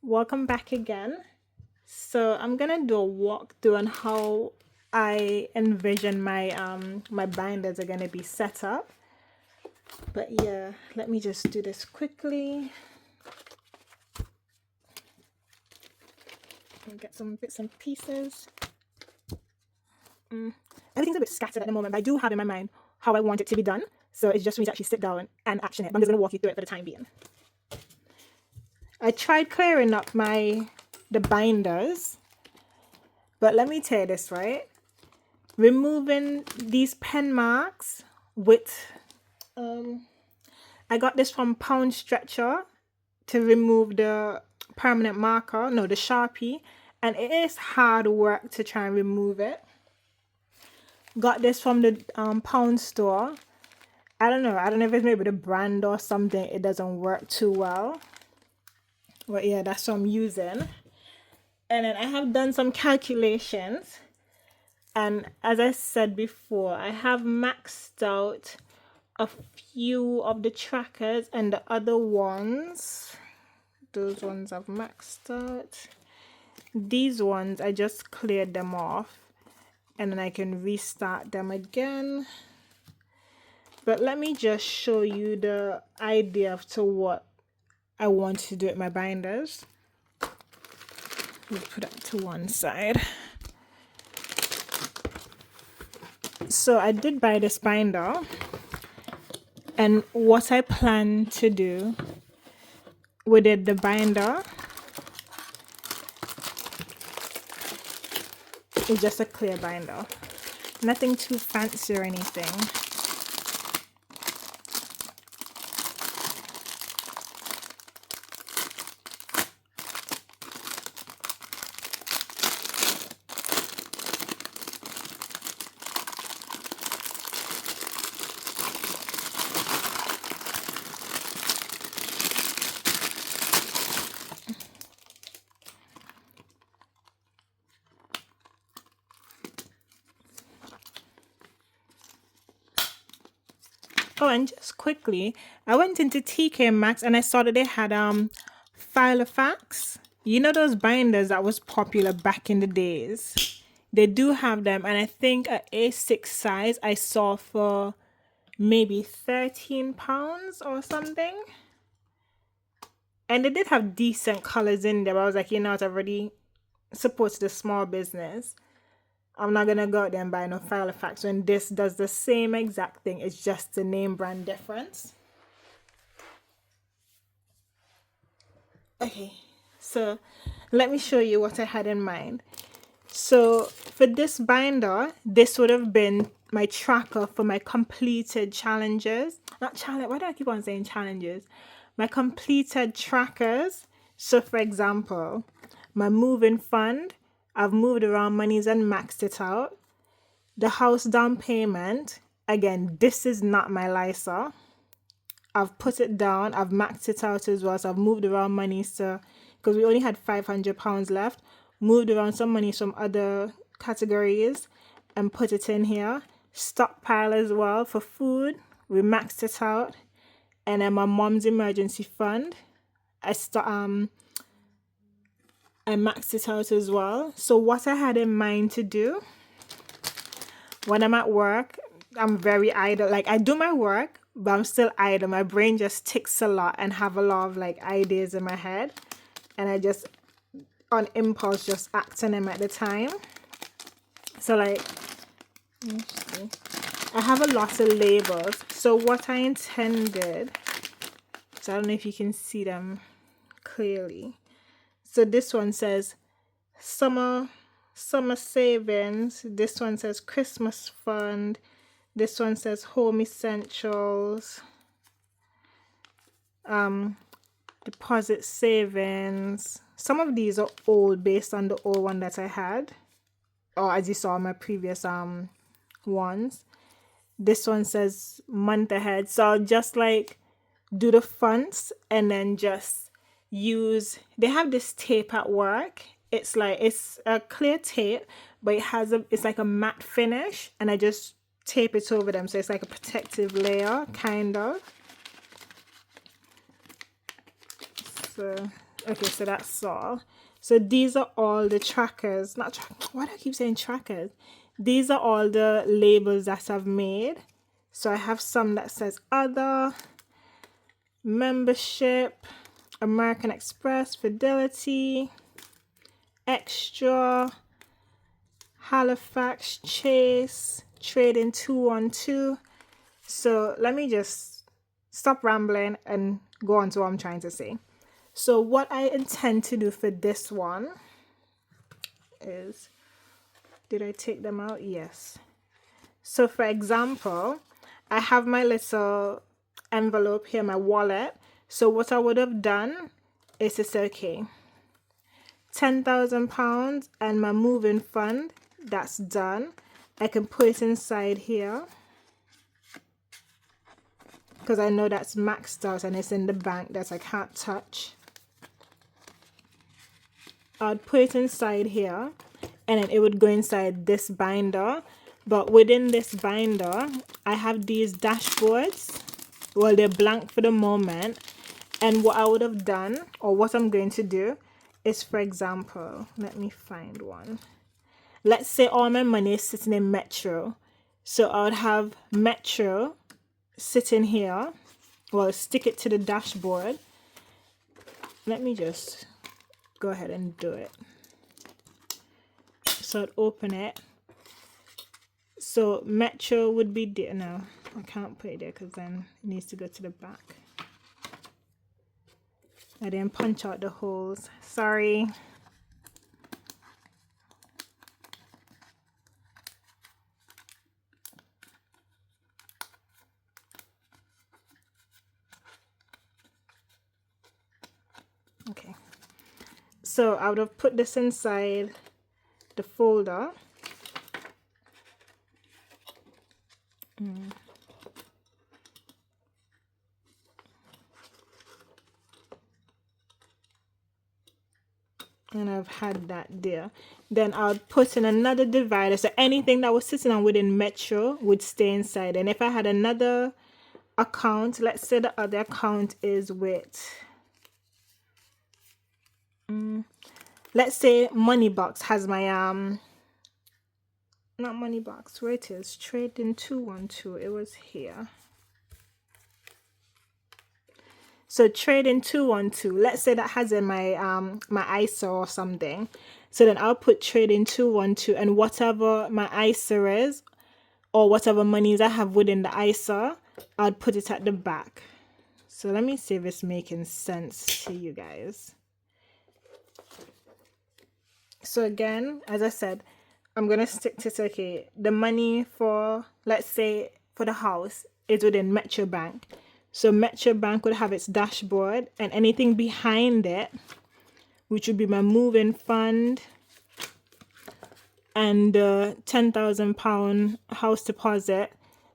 Welcome back again. So I'm gonna do a walkthrough on how I envision my binders are gonna be set up. But yeah, let me just do this quickly and get some bits and pieces. Everything's a bit scattered at the moment, but I do have in my mind how I want it to be done. So it's just for me to actually sit down and action it. But I'm just gonna walk you through it for the time being. I tried clearing up the binders, but let me tell you this, right? Removing these pen marks with I got this from Pound Stretcher to remove the permanent marker, no, the Sharpie, and it is hard work to try and remove it. Got this from the Pound store. I don't know if it's maybe the brand or something, it doesn't work too well, but yeah, that's what I'm using. And then I have done some calculations, and as I said before, I have maxed out a few of the trackers, and the other ones, those ones I've maxed out. These ones I just cleared them off and then I can restart them again. But let me just show you the idea of to what I want to do with my binders. Let's put that to one side. So I did buy this binder, and what I plan to do with it, the binder is just a clear binder, nothing too fancy or anything. Oh, and just quickly, I went into TK Maxx and I saw that they had Filofax. You know those binders that was popular back in the days? They do have them, and I think a A6 size I saw for maybe £13 or something. And they did have decent colors in there, but I was like, you know, it already supports the small business. I'm not gonna go out there and buy no Filofax when this does the same exact thing. It's just the name brand difference. Okay, so let me show you what I had in mind. So for this binder, this would have been my tracker for my completed challenges. Not challenge, why do I keep on saying challenges? My completed trackers. So for example, my moving fund, I've moved around monies and maxed it out. The house down payment, again, this is not my LISA. I've put it down, I've maxed it out as well. So I've moved around monies to, because we only had £500 left, moved around some money from other categories and put it in here. Stockpile as well for food, we maxed it out. And then my mom's emergency fund, I maxed it out as well. So what I had in mind to do when I'm at work, I'm very idle. Like I do my work, but I'm still idle. My brain just ticks a lot and have a lot of like ideas in my head, and I just on impulse just act on them at the time. So like, I have a lot of labels. So what I intended, so I don't know if you can see them clearly. So this one says summer savings. This one says Christmas fund. This one says home essentials. Deposit savings. Some of these are old based on the old one that I had, or as you saw in my previous ones. This one says month ahead. So I'll just like do the fonts and then just use, they have this tape at work. It's like, it's a clear tape, but it's like a matte finish, and I just tape it over them, so it's like a protective layer kind of. So Okay, so that's all. So these are all the trackers. Not why do I keep saying trackers? These are all the labels that I've made. So I have some that says other, membership, American Express, Fidelity, Extra, Halifax, Chase, Trading 212. So let me just stop rambling and go on to what I'm trying to say. So what I intend to do for this one is, did I take them out? Yes. So for example, I have my little envelope here, my wallet. So what I would have done is to say, okay, £10,000 and my moving fund, that's done. I can put it inside here because I know that's maxed out and it's in the bank that I can't touch. I'd put it inside here and then it would go inside this binder. But within this binder, I have these dashboards. Well, they're blank for the moment. And what I would have done, or what I'm going to do, is, for example, let me find one. Let's say all my money is sitting in Metro. So I would have Metro sitting here. Well, stick it to the dashboard. Let me just go ahead and do it. So I'd open it. So Metro would be there. No, I can't put it there because then it needs to go to the back. I didn't punch out the holes. Sorry. Okay. So I would have put this inside the folder. And I've had that there. Then I'll put in another divider. So anything that was sitting on within Metro would stay inside. And if I had another account, let's say the other account is with, let's say Moneybox has my, not Moneybox, where it is, Trading 212, it was here. So Trading 212, let's say that has in my my ISA or something. So then I'll put Trading 212 and whatever my ISA is or whatever monies I have within the ISA, I'd put it at the back. So let me see if it's making sense to you guys. So again, as I said, I'm going to stick to, okay, the money for, let's say, for the house is within Metro Bank. So Metro Bank would have its dashboard and anything behind it, which would be my moving fund and the £10,000 house deposit,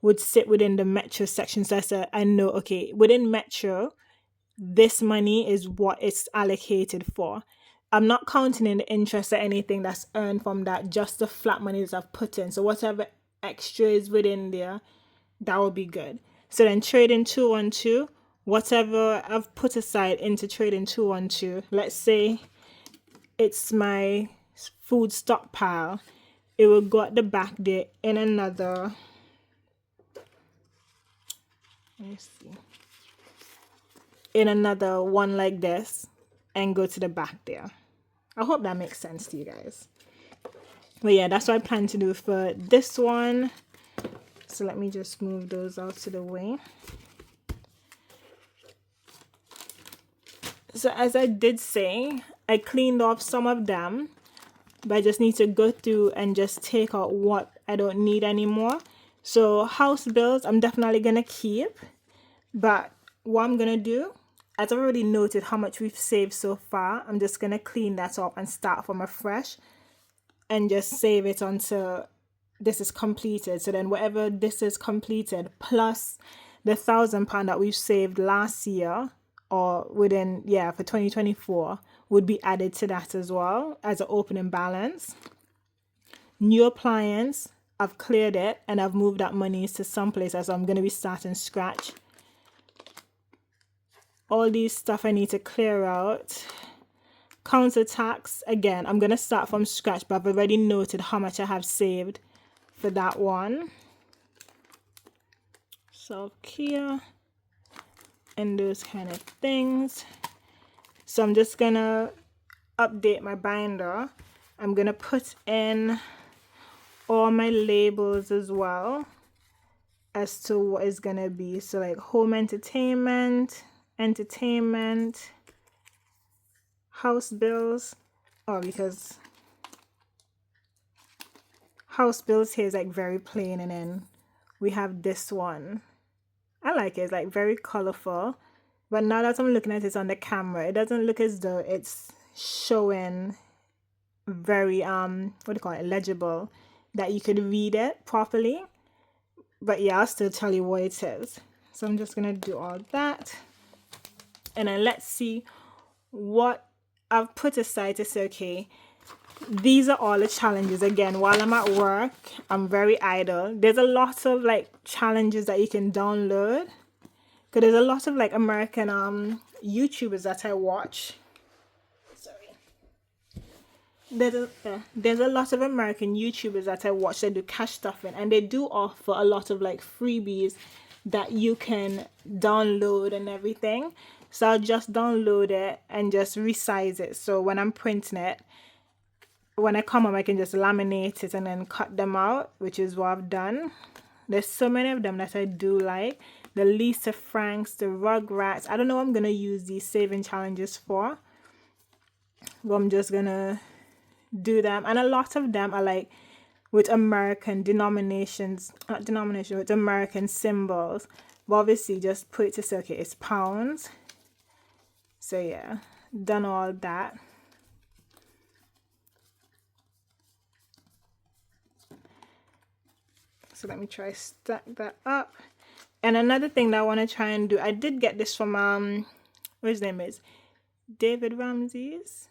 would sit within the Metro section. So I said, I know, okay, within Metro, this money is what it's allocated for. I'm not counting in the interest or anything that's earned from that, just the flat money that I've put in. So whatever extra is within there, that will be good. So then Trading 212, whatever I've put aside into Trading 212, let's say it's my food stockpile, it will go at the back there in another, let me see, in another one like this and go to the back there. I hope that makes sense to you guys. But yeah, that's what I plan to do for this one. So let me just move those out to the way. So as I did say, I cleaned off some of them, but I just need to go through and just take out what I don't need anymore. So house bills, I'm definitely going to keep. But what I'm going to do, as I've already noted how much we've saved so far, I'm just going to clean that up and start from afresh and just save it until this is completed. So then whatever this is completed, plus the £1,000 that we've saved last year or within, yeah, for 2024 would be added to that as well as an opening balance. New appliance, I've cleared it and I've moved that money to some place as I'm going to be starting scratch. All these stuff I need to clear out. Council tax, again, I'm going to start from scratch, but I've already noted how much I have saved for that one. Self-care and those kind of things. So I'm just going to update my binder. I'm going to put in all my labels as well as to what is going to be. So like home entertainment, house bills. Oh, because house bills here is like very plain, and then we have this one. I like it. It's like very colorful. But now that I'm looking at it on the camera, it doesn't look as though it's showing very what do you call it, legible, that you could read it properly. But yeah, I'll still tell you what it is. So I'm just gonna do all that, and then let's see what I've put aside to say, okay, these are all the challenges. Again, while I'm at work, I'm very idle. There's a lot of like challenges that you can download, because there's a lot of like American YouTubers that I watch. There's a lot of American YouTubers that I watch that do cash stuffing, and they do offer a lot of like freebies that you can download and everything. So I'll just download it and just resize it. So when I'm printing it, when I come home, I can just laminate it and then cut them out, which is what I've done. There's so many of them that I do like. The Lisa Franks, the Rugrats. I don't know what I'm going to use these saving challenges for, but I'm just going to do them. And a lot of them are like with American with American symbols. But obviously just put it to say, okay, it's pounds. So yeah, done all that. So let me try stack that up. And another thing that I want to try and do, I did get this from what his name is, David Ramsey's.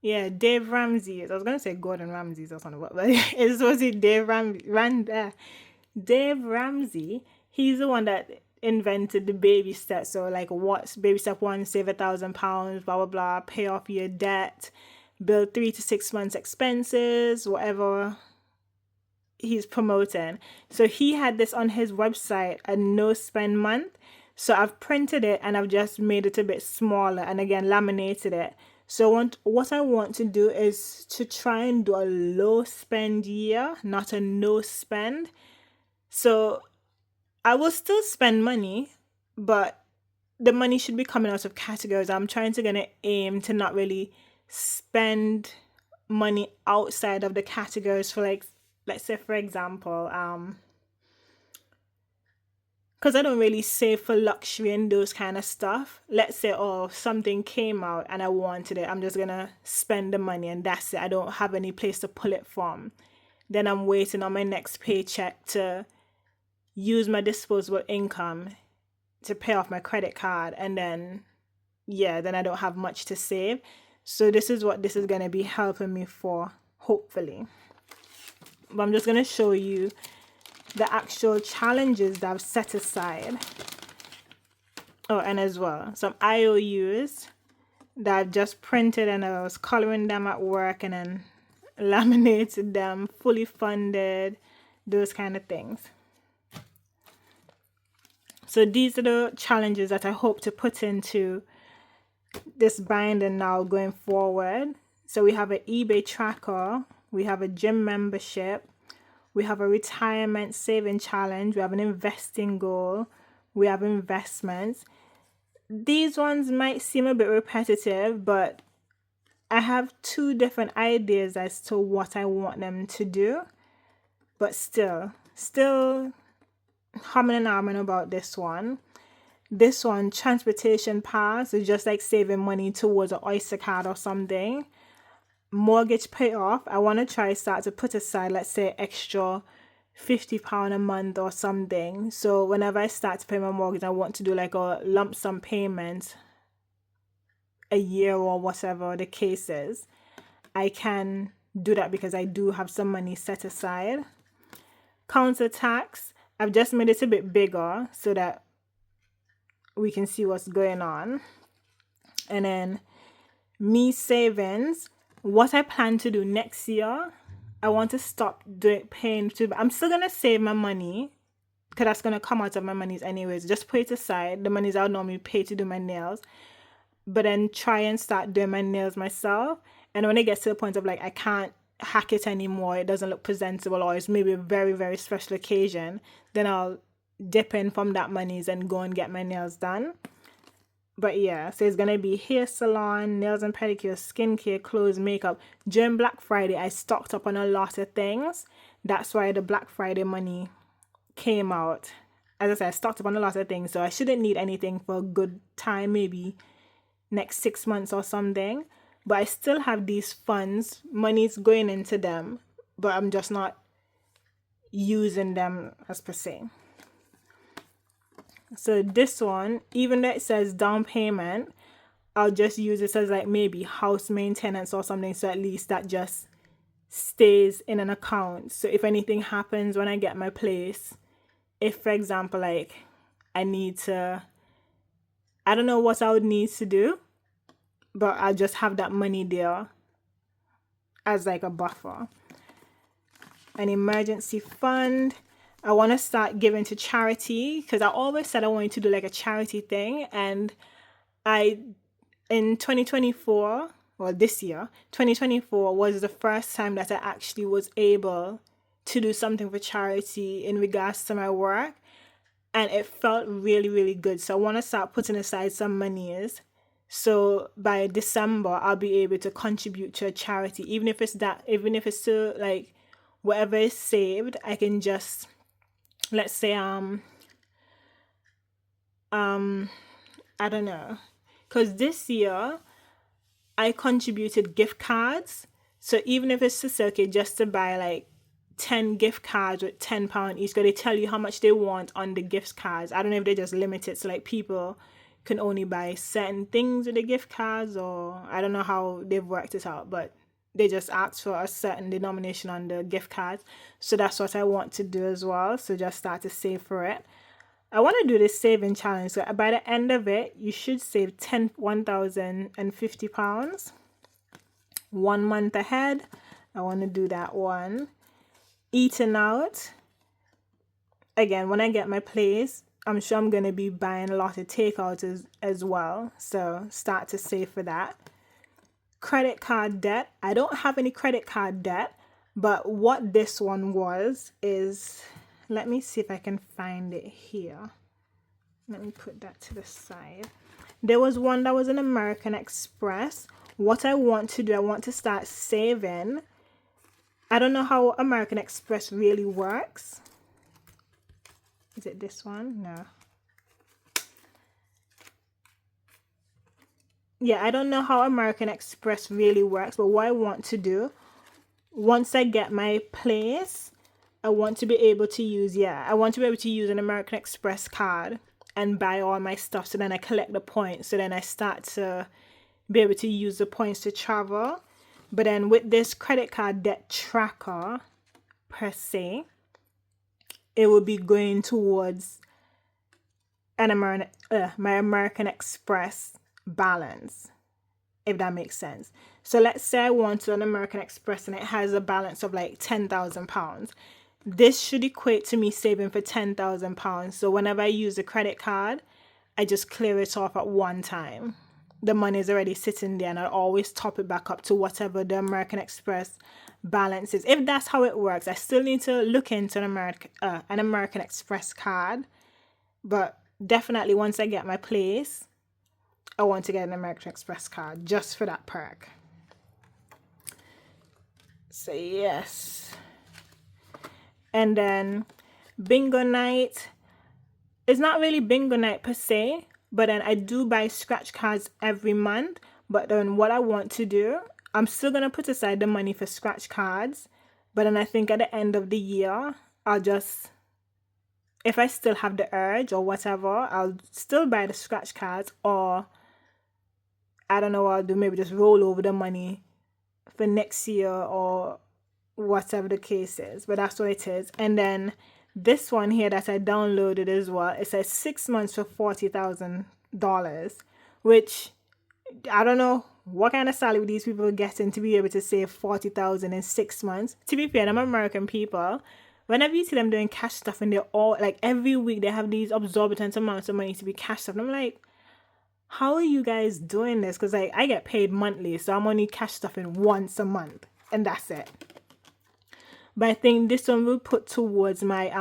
Yeah, Dave Ramsey. I was gonna say Gordon Ramsay's or something, but it's supposed to be Dave Ramsey. He's the one that invented the baby step. So like, what's baby step 1? Save £1,000, blah blah blah. Pay off your debt. Build 3 to 6 months expenses. Whatever he's promoting. So he had this on his website, a no spend month. So I've printed it and I've just made it a bit smaller and again laminated it. So what I want to do is to try and do a low spend year, not a no spend. So I will still spend money, but the money should be coming out of categories. I'm trying to gonna aim to not really spend money outside of the categories for like, let's say for example, because I don't really save for luxury and those kind of stuff. Let's say, oh, something came out and I wanted it. I'm just going to spend the money and that's it. I don't have any place to pull it from. Then I'm waiting on my next paycheck to use my disposable income to pay off my credit card. And then, yeah, then I don't have much to save. So this is what this is going to be helping me for, hopefully. But I'm just going to show you the actual challenges that I've set aside. Oh, and as well, some IOUs that I've just printed and I was coloring them at work and then laminated them, fully funded, those kind of things. So these are the challenges that I hope to put into this binder now going forward. So we have an eBay tracker, we have a gym membership, we have a retirement saving challenge, we have an investing goal, we have investments. These ones might seem a bit repetitive, but I have 2 different ideas as to what I want them to do. But still humming and arming about this one. This one, transportation pass, is just like saving money towards an Oyster card or something. Mortgage payoff, I want to try start to put aside, let's say, extra £50 a month or something. So whenever I start to pay my mortgage, I want to do like a lump sum payment a year or whatever the case is. I can do that because I do have some money set aside. Council tax, I've just made it a bit bigger so that we can see what's going on. And then me savings, what I plan to do next year, I want to stop paying to. I'm still gonna save my money because that's gonna come out of my monies anyways. Just put it aside. The monies I'll normally pay to do my nails, but then try and start doing my nails myself. And when it gets to the point of like I can't hack it anymore, it doesn't look presentable, or it's maybe a very, very special occasion, then I'll dip in from that monies and go and get my nails done. But yeah, so it's gonna be hair salon, nails and pedicure, skincare, clothes, makeup. During Black Friday, I stocked up on a lot of things. That's why the Black Friday money came out. As I said, I stocked up on a lot of things, so I shouldn't need anything for a good time, maybe next 6 months or something. But I still have these funds, money's going into them, but I'm just not using them as per se. So this one, even though it says down payment, I'll just use it as like maybe house maintenance or something, so at least that just stays in an account. So if anything happens when I get my place, if for example like I don't know what I would need to do, but I'll just have that money there as like a buffer. An emergency fund. I want to start giving to charity because I always said I wanted to do like a charity thing. And in 2024, well, this year, 2024 was the first time that I actually was able to do something for charity in regards to my work. And it felt really, really good. So I want to start putting aside some monies. So by December, I'll be able to contribute to a charity, even if it's to like whatever is saved, I can just, let's say, I don't know, because this year I contributed gift cards. So even if it's to say, okay, just to buy like 10 gift cards with £10 each, because they tell you how much they want on the gift cards. I don't know if they just limit it so like people can only buy certain things with the gift cards, or I don't know how they've worked it out, but they just ask for a certain denomination on the gift cards. So that's what I want to do as well. So just start to save for it. I want to do this saving challenge. So by the end of it, you should save £1,050. 1 month ahead. I want to do that one. Eating out. Again, when I get my place, I'm sure I'm going to be buying a lot of takeouts as well. So start to save for that. Credit card debt. I don't have any credit card debt, but what this one was is, let me see if I can find it here. Let me put that to the side. There was one that was an American Express. What I want to do, I want to start saving. I don't know how American Express really works. Is it this one? No. Yeah, I don't know how American Express really works, but what I want to do, once I get my place, I want to be able to use an American Express card and buy all my stuff. So then I collect the points. So then I start to be able to use the points to travel. But then with this credit card debt tracker, per se, it will be going towards my American Express balance, if that makes sense. So let's say I want to an American Express and it has a balance of like £10,000. This should equate to me saving for £10,000. So whenever I use a credit card, I just clear it off at one time. The money is already sitting there and I'll always top it back up to whatever the American Express balance is. If that's how it works, I still need to look into an American Express card. But definitely once I get my place, I want to get an American Express card just for that perk. So yes. And then bingo night. It's not really bingo night per se, but then I do buy scratch cards every month. But then what I want to do, I'm still going to put aside the money for scratch cards. But then I think at the end of the year, I'll just, if I still have the urge or whatever, I'll still buy the scratch cards, or I don't know what I'll do, maybe just roll over the money for next year or whatever the case is. But that's what it is. And then this one here that I downloaded as well, it says 6 months for $40,000, which I don't know what kind of salary these people getting to be able to save 40,000 in 6 months. To be fair, I'm American people. Whenever you see them doing cash stuff and they're all like every week they have these exorbitant amounts of money to be cash stuff. And I'm like, how are you guys doing this? Because like I get paid monthly, so I'm only cash stuffing once a month and that's it. But I think this one will put towards my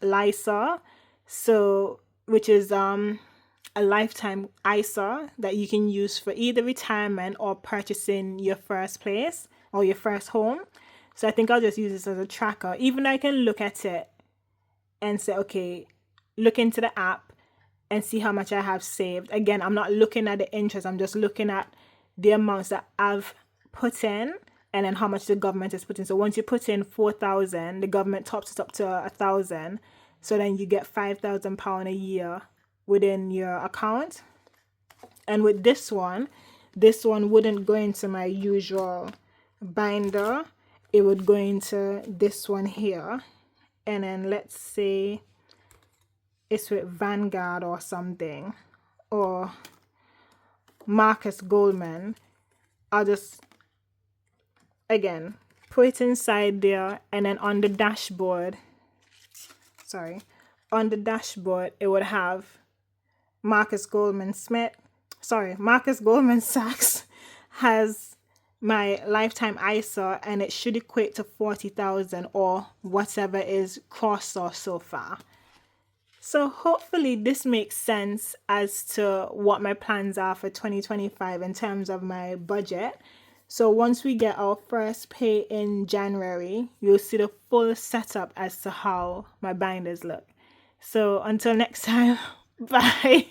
LISA, so which is a lifetime ISA that you can use for either retirement or purchasing your first place or your first home. So I think I'll just use this as a tracker. Even though I can look at it and say, okay, look into the app and see how much I have saved. Again, I'm not looking at the interest. I'm just looking at the amounts that I've put in and then how much the government is putting. So once you put in 4,000, the government tops it up to 1,000. So then you get £5,000 a year within your account. And with this one wouldn't go into my usual binder. It would go into this one here. And then let's say it's with Vanguard or something, or Marcus Goldman. I'll just, again, put it inside there, and then on the dashboard, it would have Marcus Goldman Sachs has my lifetime ISA, and it should equate to 40,000 or whatever is crossed off so far. So hopefully this makes sense as to what my plans are for 2025 in terms of my budget. So once we get our first pay in January, you'll see the full setup as to how my binders look. So until next time, bye.